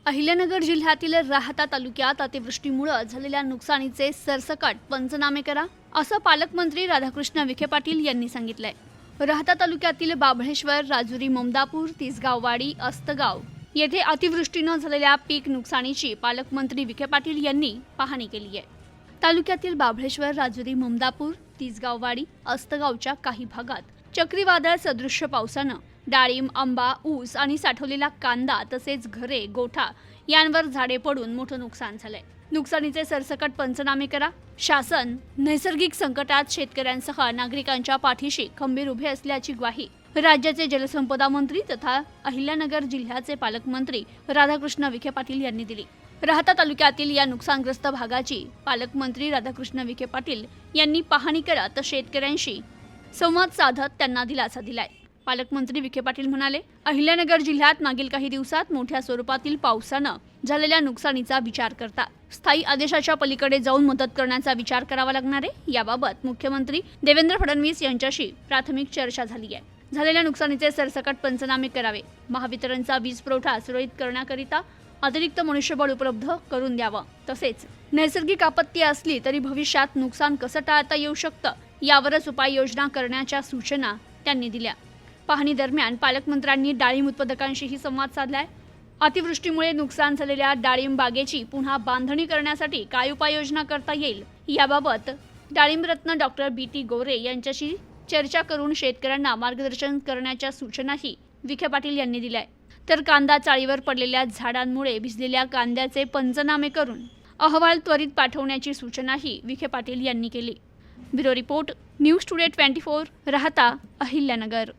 अहिल्यानगर जिल्ह्यातील राहाता तालुक्यात अतिवृष्टीमुळे झालेल्या नुकसानीचे सरसकट पंचनामे करा, असं पालकमंत्री राधाकृष्ण विखे पाटील यांनी सांगितलंय। राहाता तालुक्यातील बाभळेश्वर, राजुरी, ममदापूर, तिसगाववाडी, अस्तगाव येथे अतिवृष्टीने झालेल्या पीक नुकसानीची पालकमंत्री विखे पाटील यांनी पाहणी केली आहे। तालुक्यातील बाभळेश्वर, राजुरी, ममदापूर, तिसगाववाडी, अस्तगावच्या काही भागात चक्रीवादळ सदृश्य पावसानं डाळिंब, आंबा, ऊस आणि साठवलेला कांदा तसेच घरे, गोठा यांवर झाडे पडून मोठं नुकसान झालंय। नुकसानीचे सरसकट पंचनामे करा। शासन नैसर्गिक संकटात शेतकऱ्यांसह नागरिकांच्या पाठीशी खंबीर उभे असल्याची ग्वाही राज्याचे जलसंपदा मंत्री तथा अहिल्यानगर जिल्ह्याचे पालकमंत्री राधाकृष्ण विखे पाटील यांनी दिली। राहाता तालुक्यातील या नुकसानग्रस्त भागाची पालकमंत्री राधाकृष्ण विखे पाटील यांनी पाहणी करत शेतकऱ्यांशी संवाद साधत त्यांना दिलासा दिलाय। पालकमंत्री विखे पाटील म्हणाले, अहिल्यानगर जिल्ह्यात मागील काही दिवसात मोठ्या स्वरूपातील पावसानं झालेल्या नुकसानीचा विचार करता स्थायी आदेशाच्या पलीकडे जाऊन मदत करण्याचा विचार करावा लागणार आहे। याबाबत मुख्यमंत्री देवेंद्र फडणवीस यांच्याशी प्राथमिक चर्चा झाली आहे। झालेल्या नुकसानीचे सरसकट पंचनामे करावे, महावितरणचा वीज पुरवठा सुरळीत करण्याकरिता अतिरिक्त मनुष्यबळ उपलब्ध करून द्यावं, तसेच नैसर्गिक आपत्ती असली तरी भविष्यात नुकसान कसं टाळता येऊ शकतं यावरच उपाययोजना करण्याच्या सूचना त्यांनी दिल्या। पाहणी दरम्यान पालकमंत्र्यांनी डाळिंब उत्पादकांशीही संवाद साधलाय। अतिवृष्टीमुळे नुकसान झालेल्या डाळिंब बागेची पुन्हा बांधणी करण्यासाठी काय उपाययोजना करता येईल याबाबत डाळिंबरत्न डॉक्टर BT गोरे यांच्याशी चर्चा करून शेतकऱ्यांना मार्गदर्शन करण्याच्या सूचनाही विखे पाटील यांनी दिल्या। तर कांदा चाळीवर पडलेल्या झाडांमुळे भिजलेल्या कांद्याचे पंचनामे करून अहवाल त्वरित पाठवण्याची सूचनाही विखे पाटील यांनी केली। ब्युरो रिपोर्ट, न्यूज टुडे 24, राहाता, अहिल्यानगर।